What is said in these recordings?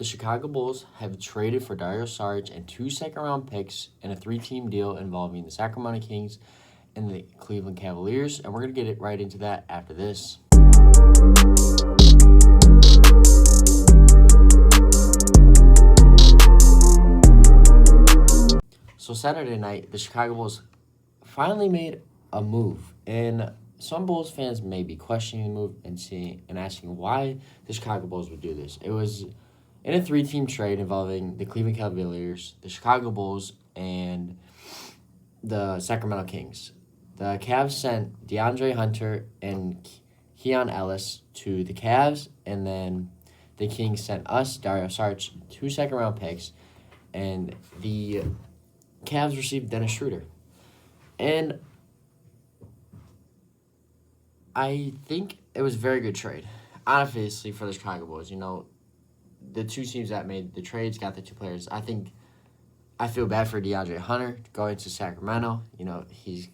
The Chicago Bulls have traded for Dario Saric and 2 second-round picks in a 3-team deal involving the Sacramento Kings and the Cleveland Cavaliers, and we're going to get right into that after this. So Saturday night, the Chicago Bulls finally made a move, and some Bulls fans may be questioning the move and asking why the Chicago Bulls would do this. It was in a 3-team trade involving the Cleveland Cavaliers, the Chicago Bulls, and the Sacramento Kings. The Cavs sent DeAndre Hunter and Keon Ellis to the Cavs, and then the Kings sent us, Dario Saric, 2 second-round picks, and the Cavs received Dennis Schroeder. And I think it was a very good trade, obviously, for the Chicago Bulls. The 2 teams that made the trades got the 2 players. I feel bad for DeAndre Hunter going to Sacramento. He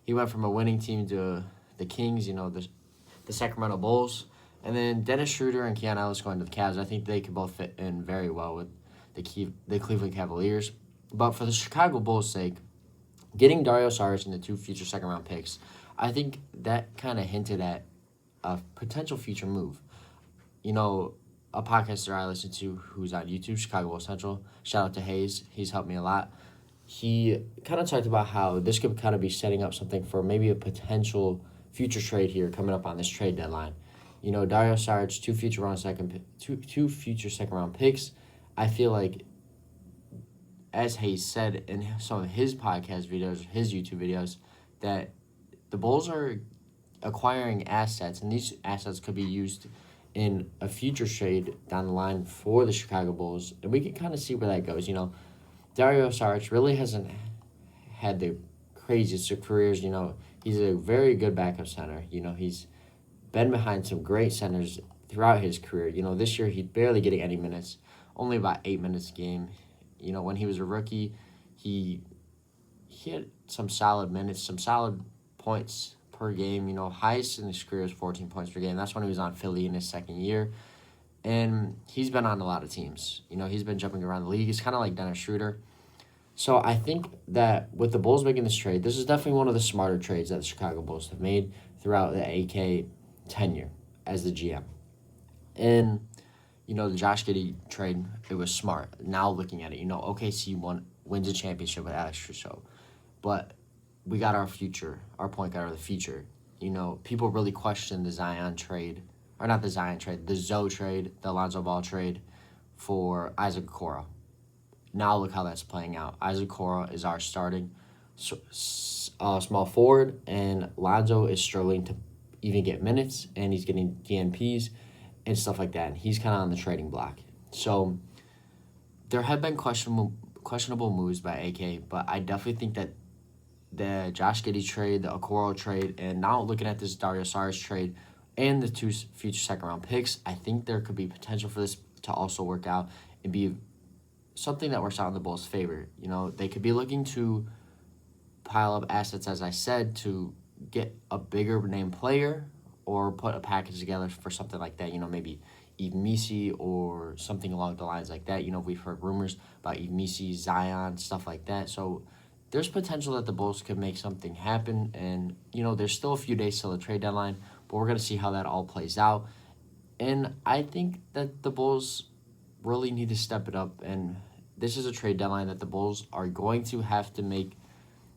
went from a winning team to the Kings, the Sacramento Bulls. And then Dennis Schroeder and Keon Ellis going to the Cavs. I think they could both fit in very well with the Cleveland Cavaliers. But for the Chicago Bulls' sake, getting Dario Saric and the 2 future second-round picks, I think that kind of hinted at a potential future move. A podcaster I listen to who's on YouTube, Chicago Bulls Central, shout out to Hayes. He's helped me a lot. He kind of talked about how this could kind of be setting up something for maybe a potential future trade here coming up on this trade deadline. Dario Saric, 2 future second-round picks. I feel like, as Hayes said in some of his podcast videos, his YouTube videos, that the Bulls are acquiring assets, and these assets could be used in a future trade down the line for the Chicago Bulls, and we can kind of see where that goes. Dario Saric really hasn't had the craziest of careers. He's a very good backup center. He's been behind some great centers throughout his career. This year he's barely getting any minutes, only about 8 minutes a game. When he was a rookie, he had some solid minutes, some solid points per game. Highest in his career is 14 points per game. That's when he was on Philly in his second year. And he's been on a lot of teams. He's been jumping around the league. He's kind of like Dennis Schroeder. So I think that with the Bulls making this trade, this is definitely one of the smarter trades that the Chicago Bulls have made throughout the AK tenure as the GM. And, the Josh Giddey trade, it was smart. Now looking at it, OKC wins a championship with Alex Trousseau. But we got our future, our point guard of the future. People really question the Zion trade, or not the Zion trade, the Zoe trade, the Alonzo Ball trade for Isaac Okoro. Now look how that's playing out. Isaac Okoro is our starting small forward, and Lonzo is struggling to even get minutes, and he's getting DNPs and stuff like that, and he's kind of on the trading block. So there have been questionable moves by AK, but I definitely think that the Josh Giddey trade, the Okoro trade, and now looking at this Dario Saric trade and the 2 future second-round picks, I think there could be potential for this to also work out and be something that works out in the Bulls' favor. They could be looking to pile up assets, as I said, to get a bigger name player or put a package together for something like that. Maybe Yves Missi or something along the lines like that. We've heard rumors about Yves Missi, Zion, stuff like that. So there's potential that the Bulls could make something happen. And, there's still a few days till the trade deadline, but we're going to see how that all plays out. And I think that the Bulls really need to step it up. And this is a trade deadline that the Bulls are going to have to make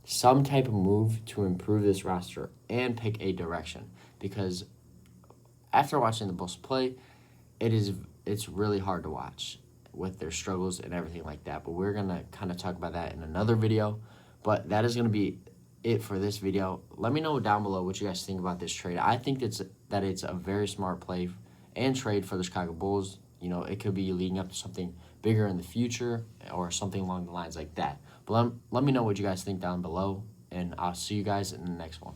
some type of move to improve this roster and pick a direction. Because after watching the Bulls play, it's really hard to watch with their struggles and everything like that. But we're going to kind of talk about that in another video. But that is going to be it for this video. Let me know down below what you guys think about this trade. I think it's a very smart play and trade for the Chicago Bulls. It could be leading up to something bigger in the future or something along the lines like that. But let me know what you guys think down below, and I'll see you guys in the next one.